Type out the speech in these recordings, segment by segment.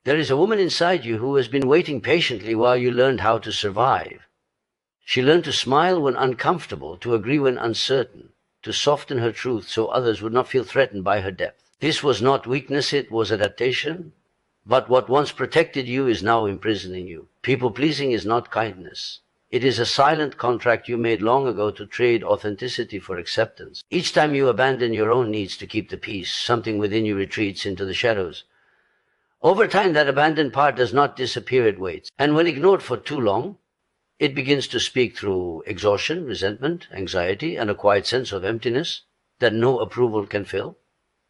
There is a woman inside you who has been waiting patiently while you learned how to survive. She learned to smile when uncomfortable, to agree when uncertain, to soften her truth so others would not feel threatened by her depth. This was not weakness, it was adaptation. But what once protected you is now imprisoning you. People-pleasing is not kindness. It is a silent contract you made long ago to trade authenticity for acceptance. Each time you abandon your own needs to keep the peace, something within you retreats into the shadows. Over time, that abandoned part does not disappear, it waits. And when ignored for too long, it begins to speak through exhaustion, resentment, anxiety, and a quiet sense of emptiness that no approval can fill.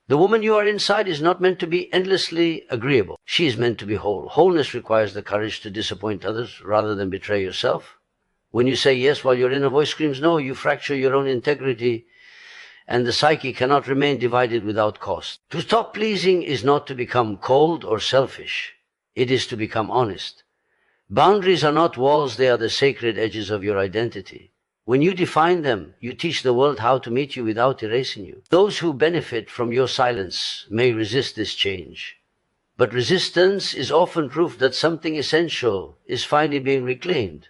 The woman you are inside is not meant to be endlessly agreeable. She is meant to be whole. Wholeness requires the courage to disappoint others rather than betray yourself. When you say yes while your inner voice screams no, you fracture your own integrity, and the psyche cannot remain divided without cost. To stop pleasing is not to become cold or selfish. It is to become honest. Boundaries are not walls, they are the sacred edges of your identity. When you define them, you teach the world how to meet you without erasing you. Those who benefit from your silence may resist this change. But resistance is often proof that something essential is finally being reclaimed.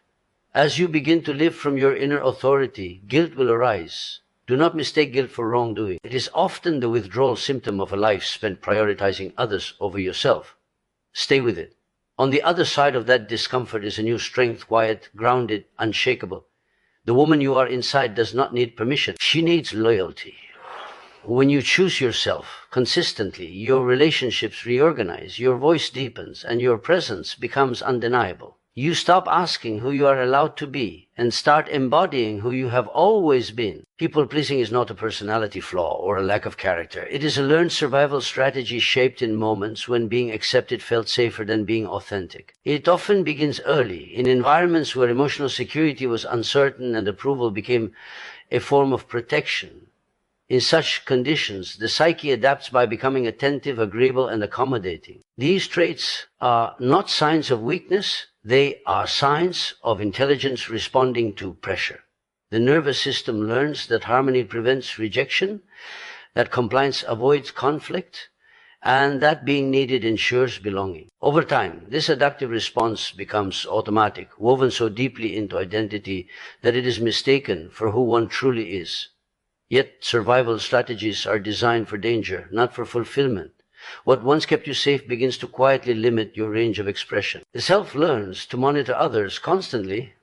As you begin to live from your inner authority, guilt will arise. Do not mistake guilt for wrongdoing. It is often the withdrawal symptom of a life spent prioritizing others over yourself. Stay with it. On the other side of that discomfort is a new strength, quiet, grounded, unshakable. The woman you are inside does not need permission. She needs loyalty. When you choose yourself consistently, your relationships reorganize, your voice deepens, and your presence becomes undeniable. You stop asking who you are allowed to be and start embodying who you have always been. People-pleasing is not a personality flaw or a lack of character. It is a learned survival strategy shaped in moments when being accepted felt safer than being authentic. It often begins early, in environments where emotional security was uncertain and approval became a form of protection. In such conditions, the psyche adapts by becoming attentive, agreeable, and accommodating. These traits are not signs of weakness. They are signs of intelligence responding to pressure. The nervous system learns that harmony prevents rejection, that compliance avoids conflict, and that being needed ensures belonging. Over time, this adaptive response becomes automatic, woven so deeply into identity that it is mistaken for who one truly is. Yet survival strategies are designed for danger, not for fulfillment. What once kept you safe begins to quietly limit your range of expression. The self learns to monitor others constantly,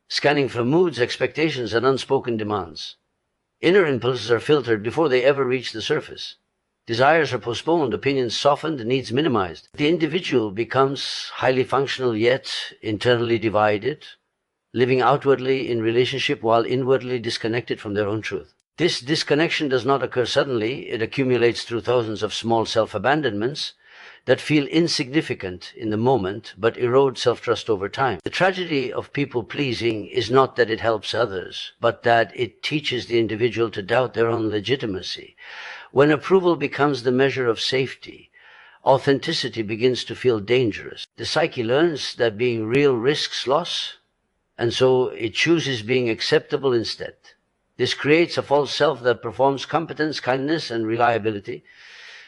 scanning for moods, expectations, and unspoken demands. Inner impulses are filtered before they ever reach the surface. Desires are postponed, opinions softened, needs minimized. The individual becomes highly functional yet internally divided, living outwardly in relationship while inwardly disconnected from their own truth. This disconnection does not occur suddenly. It accumulates through thousands of small self-abandonments that feel insignificant in the moment but erode self-trust over time. The tragedy of people-pleasing is not that it helps others, but that it teaches the individual to doubt their own legitimacy. When approval becomes the measure of safety, authenticity begins to feel dangerous. The psyche learns that being real risks loss, and so it chooses being acceptable instead. This creates a false self that performs competence, kindness, and reliability,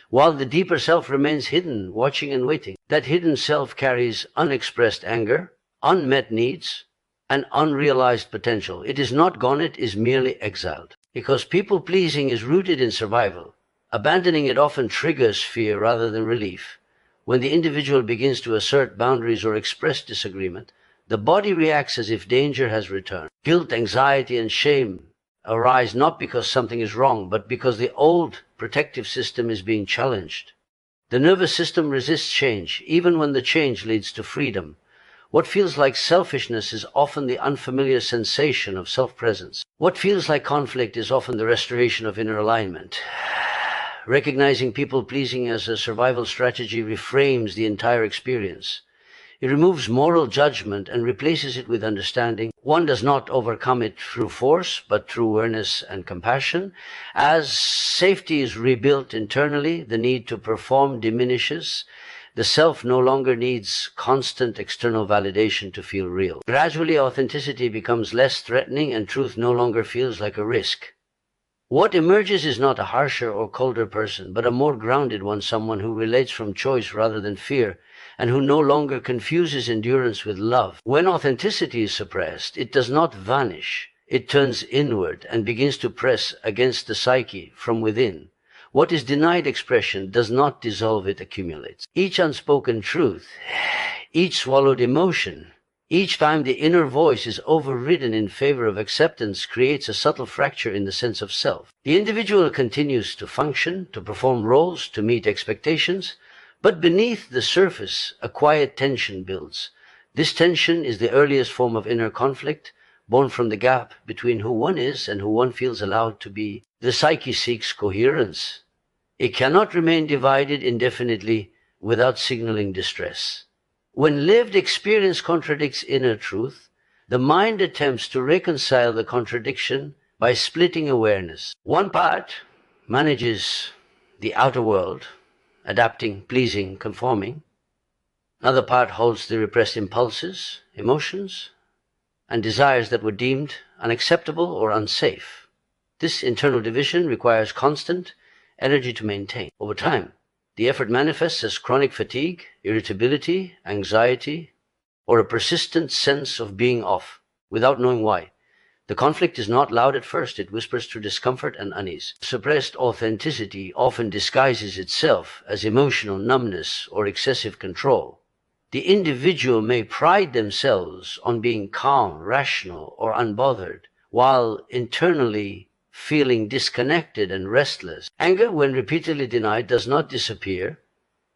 while the deeper self remains hidden, watching and waiting. That hidden self carries unexpressed anger, unmet needs, and unrealized potential. It is not gone, it is merely exiled. Because people-pleasing is rooted in survival, abandoning it often triggers fear rather than relief. When the individual begins to assert boundaries or express disagreement, the body reacts as if danger has returned. Guilt, anxiety, and shame arise not because something is wrong, but because the old protective system is being challenged. The nervous system resists change, even when the change leads to freedom. What feels like selfishness is often the unfamiliar sensation of self-presence. What feels like conflict is often the restoration of inner alignment. Recognizing people-pleasing as a survival strategy reframes the entire experience. It removes moral judgment and replaces it with understanding. One does not overcome it through force, but through awareness and compassion. As safety is rebuilt internally, the need to perform diminishes. The self no longer needs constant external validation to feel real. Gradually, authenticity becomes less threatening and truth no longer feels like a risk. What emerges is not a harsher or colder person, but a more grounded one, someone who relates from choice rather than fear, and who no longer confuses endurance with love. When authenticity is suppressed, it does not vanish. It turns inward and begins to press against the psyche from within. What is denied expression does not dissolve, it accumulates. Each unspoken truth, each swallowed emotion, each time the inner voice is overridden in favor of acceptance creates a subtle fracture in the sense of self. The individual continues to function, to perform roles, to meet expectations, but beneath the surface, a quiet tension builds. This tension is the earliest form of inner conflict, born from the gap between who one is and who one feels allowed to be. The psyche seeks coherence. It cannot remain divided indefinitely without signaling distress. When lived experience contradicts inner truth, the mind attempts to reconcile the contradiction by splitting awareness. One part manages the outer world, adapting, pleasing, conforming. Another part holds the repressed impulses, emotions, and desires that were deemed unacceptable or unsafe. This internal division requires constant energy to maintain. Over time, the effort manifests as chronic fatigue, irritability, anxiety, or a persistent sense of being off, without knowing why. The conflict is not loud at first, it whispers through discomfort and unease. Suppressed authenticity often disguises itself as emotional numbness or excessive control. The individual may pride themselves on being calm, rational, or unbothered, while internally feeling disconnected and restless. Anger, when repeatedly denied, does not disappear.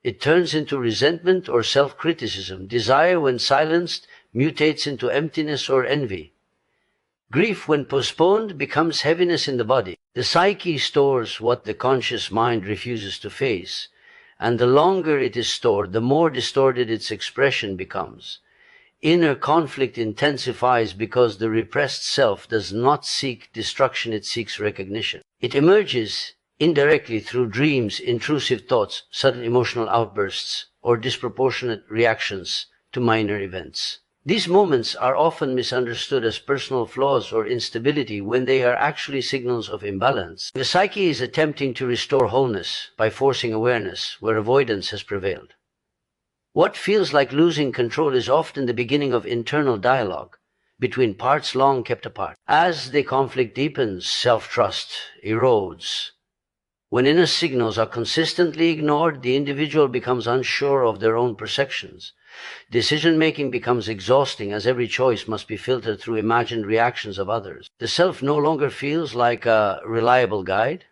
It turns into resentment or self-criticism. Desire, when silenced, mutates into emptiness or envy. Grief, when postponed, becomes heaviness in the body. The psyche stores what the conscious mind refuses to face, and the longer it is stored, the more distorted its expression becomes. Inner conflict intensifies because the repressed self does not seek destruction, it seeks recognition. It emerges indirectly through dreams, intrusive thoughts, sudden emotional outbursts, or disproportionate reactions to minor events. These moments are often misunderstood as personal flaws or instability when they are actually signals of imbalance. The psyche is attempting to restore wholeness by forcing awareness where avoidance has prevailed. What feels like losing control is often the beginning of internal dialogue between parts long kept apart. As the conflict deepens, self-trust erodes. When inner signals are consistently ignored, the individual becomes unsure of their own perceptions. Decision-making becomes exhausting as every choice must be filtered through imagined reactions of others. The self no longer feels like a reliable guide,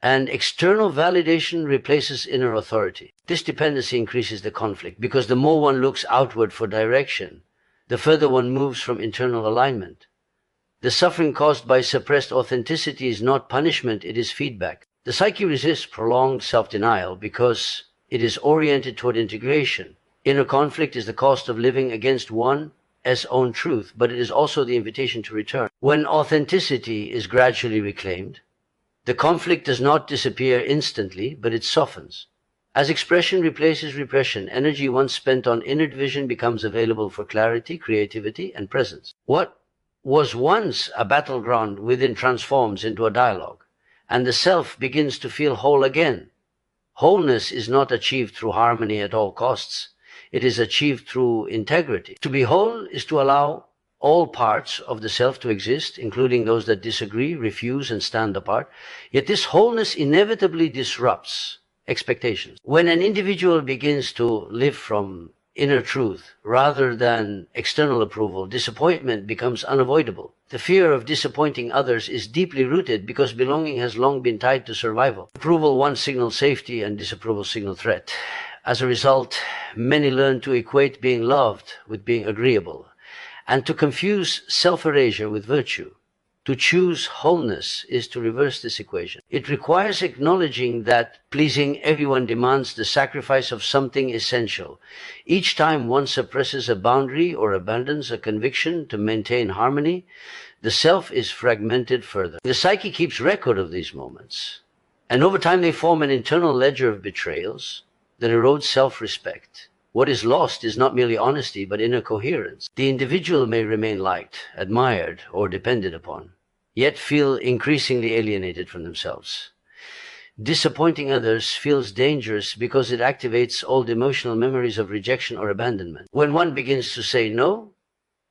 and external validation replaces inner authority. This dependency increases the conflict because the more one looks outward for direction, the further one moves from internal alignment. The suffering caused by suppressed authenticity is not punishment, it is feedback. The psyche resists prolonged self-denial because it is oriented toward integration. Inner conflict is the cost of living against one's own truth, but it is also the invitation to return. When authenticity is gradually reclaimed, the conflict does not disappear instantly, but it softens. As expression replaces repression, energy once spent on inner division becomes available for clarity, creativity, and presence. What was once a battleground within transforms into a dialogue, and the self begins to feel whole again. Wholeness is not achieved through harmony at all costs. It is achieved through integrity. To be whole is to allow all parts of the self to exist, including those that disagree, refuse, and stand apart. Yet this wholeness inevitably disrupts expectations. When an individual begins to live from inner truth rather than external approval, disappointment becomes unavoidable. The fear of disappointing others is deeply rooted because belonging has long been tied to survival. Approval once signaled safety and disapproval signaled threat. As a result, many learn to equate being loved with being agreeable, and to confuse self-erasure with virtue. To choose wholeness is to reverse this equation. It requires acknowledging that pleasing everyone demands the sacrifice of something essential. Each time one suppresses a boundary or abandons a conviction to maintain harmony, the self is fragmented further. The psyche keeps record of these moments, and over time they form an internal ledger of betrayals that erodes self-respect. What is lost is not merely honesty, but inner coherence. The individual may remain liked, admired, or depended upon, yet feel increasingly alienated from themselves. Disappointing others feels dangerous because it activates old emotional memories of rejection or abandonment. When one begins to say no,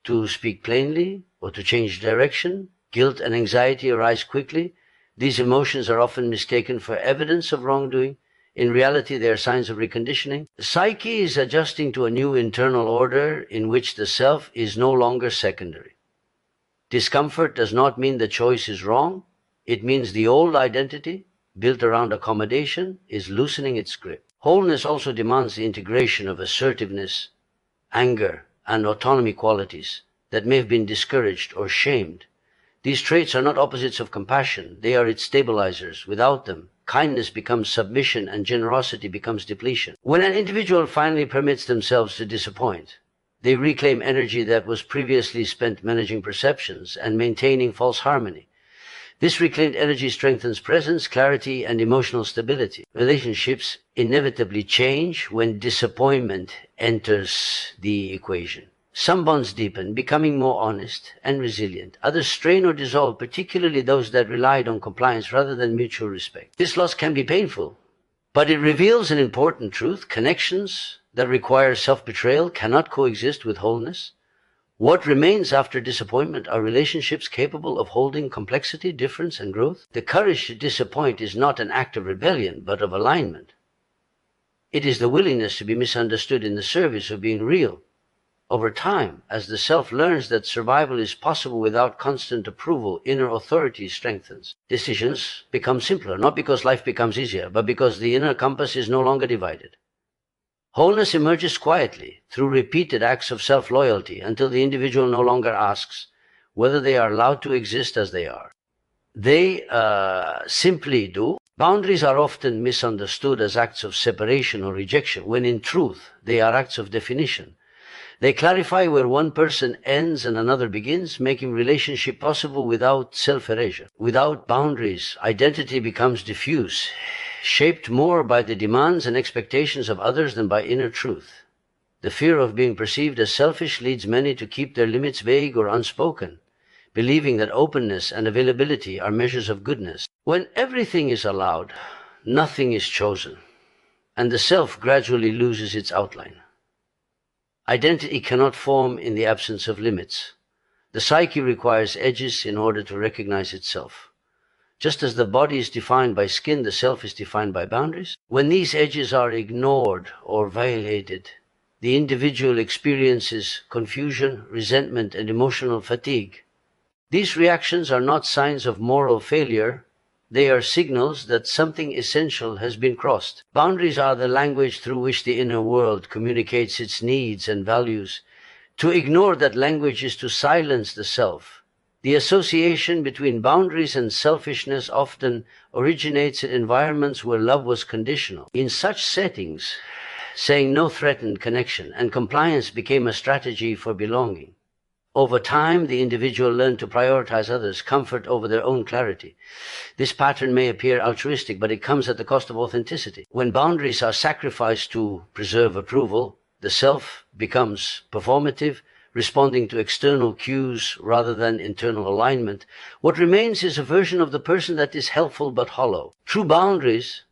to speak plainly, or to change direction, guilt and anxiety arise quickly. These emotions are often mistaken for evidence of wrongdoing. In reality, they are signs of reconditioning. The psyche is adjusting to a new internal order in which the self is no longer secondary. Discomfort does not mean the choice is wrong. It means the old identity, built around accommodation, is loosening its grip. Wholeness also demands the integration of assertiveness, anger, and autonomy qualities that may have been discouraged or shamed. These traits are not opposites of compassion. They are its stabilizers. Without them, kindness becomes submission and generosity becomes depletion. When an individual finally permits themselves to disappoint, they reclaim energy that was previously spent managing perceptions and maintaining false harmony. This reclaimed energy strengthens presence, clarity, and emotional stability. Relationships inevitably change when disappointment enters the equation. Some bonds deepen, becoming more honest and resilient. Others strain or dissolve, particularly those that relied on compliance rather than mutual respect. This loss can be painful, but it reveals an important truth. Connections that require self-betrayal cannot coexist with wholeness. What remains after disappointment are relationships capable of holding complexity, difference, and growth. The courage to disappoint is not an act of rebellion, but of alignment. It is the willingness to be misunderstood in the service of being real. Over time, as the self learns that survival is possible without constant approval, inner authority strengthens. Decisions become simpler, not because life becomes easier, but because the inner compass is no longer divided. Wholeness emerges quietly through repeated acts of self-loyalty until the individual no longer asks whether they are allowed to exist as they are. They simply do. Boundaries are often misunderstood as acts of separation or rejection, when in truth they are acts of definition. They clarify where one person ends and another begins, making relationship possible without self-erasure. Without boundaries, identity becomes diffuse, shaped more by the demands and expectations of others than by inner truth. The fear of being perceived as selfish leads many to keep their limits vague or unspoken, believing that openness and availability are measures of goodness. When everything is allowed, nothing is chosen, and the self gradually loses its outline. Identity cannot form in the absence of limits. The psyche requires edges in order to recognize itself. Just as the body is defined by skin, the self is defined by boundaries. When these edges are ignored or violated, the individual experiences confusion, resentment, and emotional fatigue. These reactions are not signs of moral failure. They are signals that something essential has been crossed. Boundaries are the language through which the inner world communicates its needs and values. To ignore that language is to silence the self. The association between boundaries and selfishness often originates in environments where love was conditional. In such settings, saying no threatened connection, and compliance became a strategy for belonging. Over time, the individual learned to prioritize others' comfort over their own clarity. This pattern may appear altruistic, but it comes at the cost of authenticity. When boundaries are sacrificed to preserve approval, the self becomes performative, responding to external cues rather than internal alignment. What remains is a version of the person that is helpful but hollow. True boundaries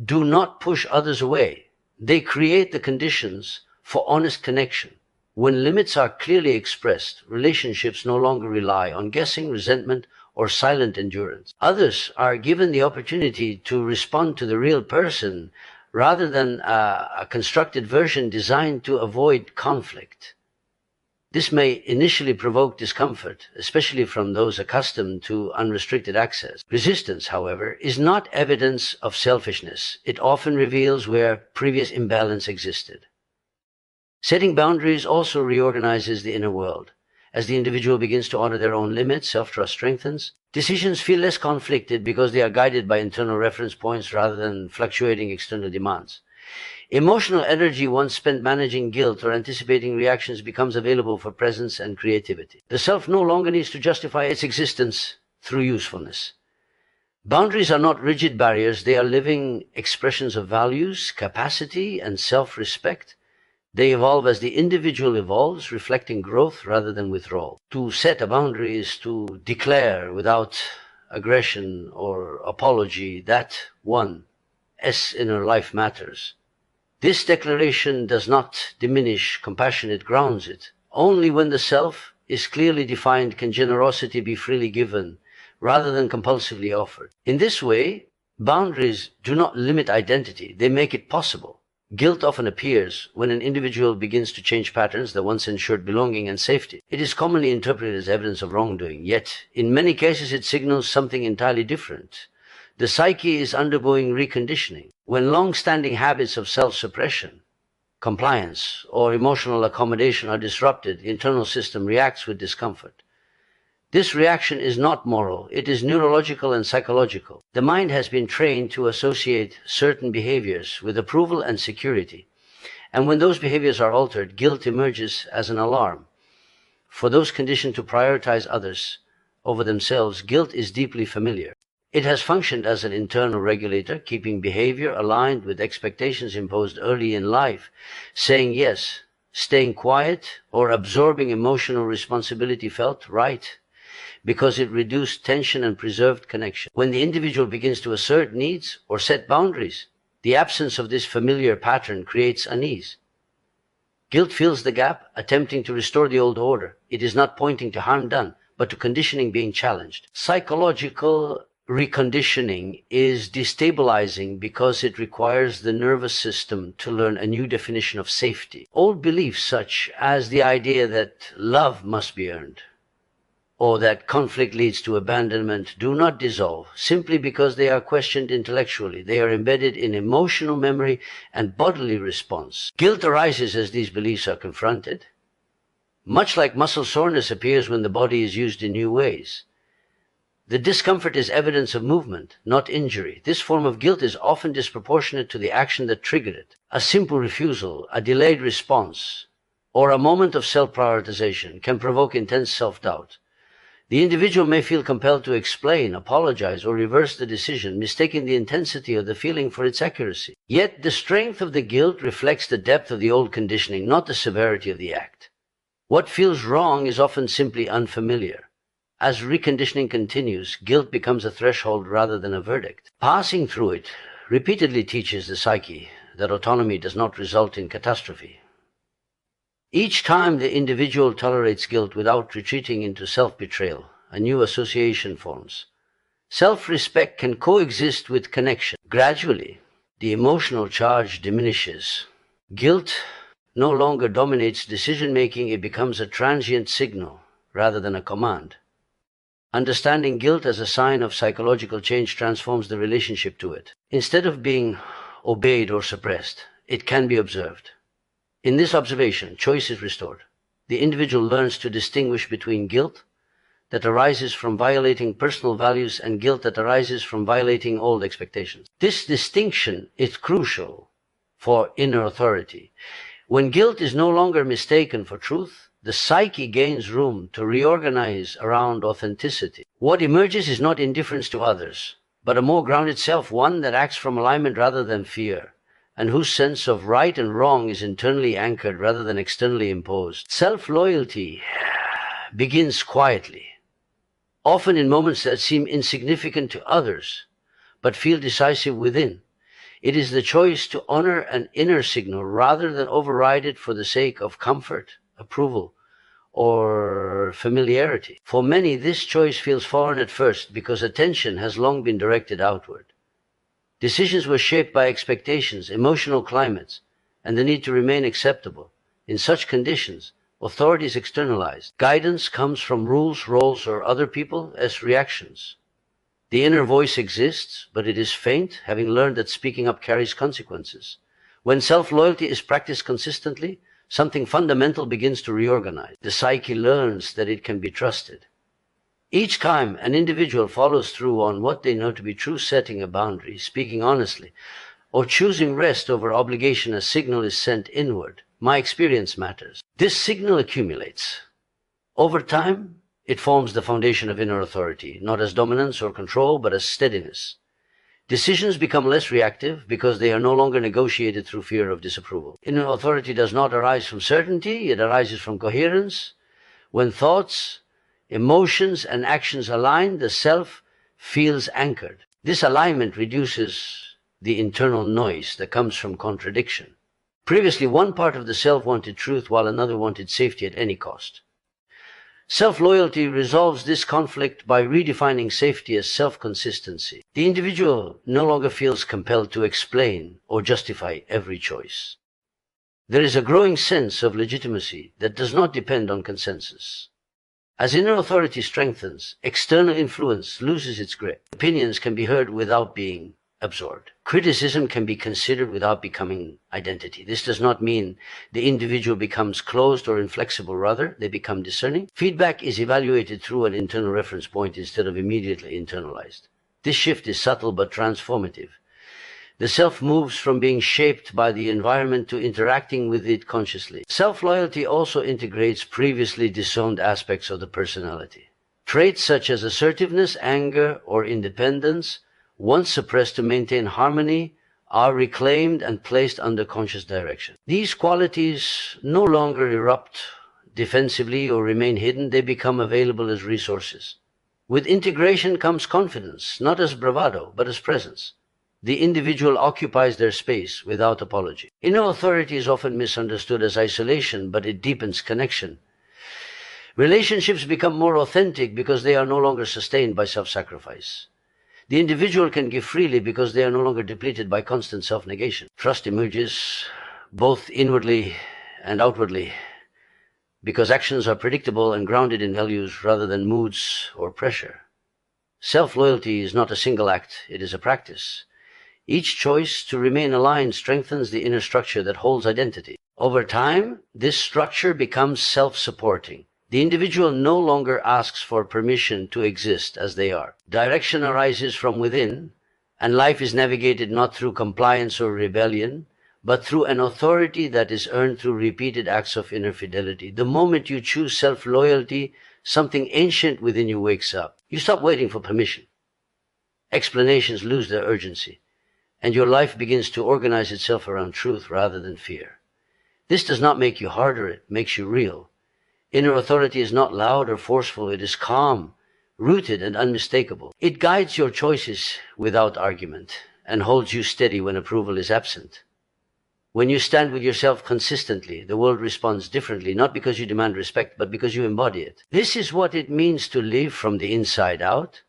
do not push others away. They create the conditions for honest connection. When limits are clearly expressed, relationships no longer rely on guessing, resentment, or silent endurance. Others are given the opportunity to respond to the real person rather than a constructed version designed to avoid conflict. This may initially provoke discomfort, especially from those accustomed to unrestricted access. Resistance, however, is not evidence of selfishness. It often reveals where previous imbalance existed. Setting boundaries also reorganizes the inner world. As the individual begins to honor their own limits, self-trust strengthens. Decisions feel less conflicted because they are guided by internal reference points rather than fluctuating external demands. Emotional energy once spent managing guilt or anticipating reactions becomes available for presence and creativity. The self no longer needs to justify its existence through usefulness. Boundaries are not rigid barriers. They are living expressions of values, capacity, and self-respect. They evolve as the individual evolves, reflecting growth rather than withdrawal. To set a boundary is to declare without aggression or apology that one's inner life matters. This declaration does not diminish compassion, it grounds it. Only when the self is clearly defined can generosity be freely given rather than compulsively offered. In this way, boundaries do not limit identity, they make it possible. Guilt often appears when an individual begins to change patterns that once ensured belonging and safety. It is commonly interpreted as evidence of wrongdoing, yet in many cases it signals something entirely different. The psyche is undergoing reconditioning. When long-standing habits of self-suppression, compliance, or emotional accommodation are disrupted, the internal system reacts with discomfort. This reaction is not moral, it is neurological and psychological. The mind has been trained to associate certain behaviors with approval and security. And when those behaviors are altered, guilt emerges as an alarm. For those conditioned to prioritize others over themselves, guilt is deeply familiar. It has functioned as an internal regulator, keeping behavior aligned with expectations imposed early in life. Saying yes, staying quiet, or absorbing emotional responsibility felt right, because it reduced tension and preserved connection. When the individual begins to assert needs or set boundaries, the absence of this familiar pattern creates unease. Guilt fills the gap, attempting to restore the old order. It is not pointing to harm done, but to conditioning being challenged. Psychological reconditioning is destabilizing because it requires the nervous system to learn a new definition of safety. Old beliefs such as the idea that love must be earned, or that conflict leads to abandonment, do not dissolve simply because they are questioned intellectually. They are embedded in emotional memory and bodily response. Guilt arises as these beliefs are confronted, much like muscle soreness appears when the body is used in new ways. The discomfort is evidence of movement, not injury. This form of guilt is often disproportionate to the action that triggered it. A simple refusal, a delayed response, or a moment of self-prioritization can provoke intense self-doubt. The individual may feel compelled to explain, apologize, or reverse the decision, mistaking the intensity of the feeling for its accuracy. Yet the strength of the guilt reflects the depth of the old conditioning, not the severity of the act. What feels wrong is often simply unfamiliar. As reconditioning continues, guilt becomes a threshold rather than a verdict. Passing through it repeatedly teaches the psyche that autonomy does not result in catastrophe. Each time the individual tolerates guilt without retreating into self-betrayal, a new association forms. Self-respect can coexist with connection. Gradually, the emotional charge diminishes. Guilt no longer dominates decision-making, it becomes a transient signal rather than a command. Understanding guilt as a sign of psychological change transforms the relationship to it. Instead of being obeyed or suppressed, it can be observed. In this observation, choice is restored. The individual learns to distinguish between guilt that arises from violating personal values and guilt that arises from violating old expectations. This distinction is crucial for inner authority. When guilt is no longer mistaken for truth, the psyche gains room to reorganize around authenticity. What emerges is not indifference to others, but a more grounded self, one that acts from alignment rather than fear, and whose sense of right and wrong is internally anchored rather than externally imposed. Self-loyalty begins quietly, often in moments that seem insignificant to others, but feel decisive within. It is the choice to honor an inner signal rather than override it for the sake of comfort, approval, or familiarity. For many, this choice feels foreign at first because attention has long been directed outward. Decisions were shaped by expectations, emotional climates, and the need to remain acceptable. In such conditions, authority is externalized. Guidance comes from rules, roles, or other people as reactions. The inner voice exists, but it is faint, having learned that speaking up carries consequences. When self-loyalty is practiced consistently, something fundamental begins to reorganize. The psyche learns that it can be trusted. Each time an individual follows through on what they know to be true, setting a boundary, speaking honestly, or choosing rest over obligation, a signal is sent inward. My experience matters. This signal accumulates. Over time, it forms the foundation of inner authority, not as dominance or control, but as steadiness. Decisions become less reactive because they are no longer negotiated through fear of disapproval. Inner authority does not arise from certainty, it arises from coherence. When thoughts, emotions, and actions align, the self feels anchored. This alignment reduces the internal noise that comes from contradiction. Previously, one part of the self wanted truth while another wanted safety at any cost. Self-loyalty resolves this conflict by redefining safety as self-consistency. The individual no longer feels compelled to explain or justify every choice. There is a growing sense of legitimacy that does not depend on consensus. As inner authority strengthens, external influence loses its grip. Opinions can be heard without being absorbed. Criticism can be considered without becoming identity. This does not mean the individual becomes closed or inflexible. Rather, they become discerning. Feedback is evaluated through an internal reference point instead of immediately internalized. This shift is subtle but transformative. The self moves from being shaped by the environment to interacting with it consciously. Self-loyalty also integrates previously disowned aspects of the personality. Traits such as assertiveness, anger, or independence, once suppressed to maintain harmony, are reclaimed and placed under conscious direction. These qualities no longer erupt defensively or remain hidden, they become available as resources. With integration comes confidence, not as bravado, but as presence. The individual occupies their space without apology. Inner authority is often misunderstood as isolation, but it deepens connection. Relationships become more authentic because they are no longer sustained by self-sacrifice. The individual can give freely because they are no longer depleted by constant self-negation. Trust emerges both inwardly and outwardly because actions are predictable and grounded in values rather than moods or pressure. Self-loyalty is not a single act, it is a practice. Each choice to remain aligned strengthens the inner structure that holds identity. Over time, this structure becomes self-supporting. The individual no longer asks for permission to exist as they are. Direction arises from within, and life is navigated not through compliance or rebellion, but through an authority that is earned through repeated acts of inner fidelity. The moment you choose self-loyalty, something ancient within you wakes up. You stop waiting for permission. Explanations lose their urgency, and your life begins to organize itself around truth rather than fear. This does not make you harder, it makes you real. Inner authority is not loud or forceful, it is calm, rooted and unmistakable. It guides your choices without argument and holds you steady when approval is absent. When you stand with yourself consistently, the world responds differently, not because you demand respect, but because you embody it. This is what it means to live from the inside out,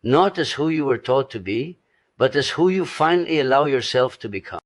not as who you were taught to be, but as who you finally allow yourself to become.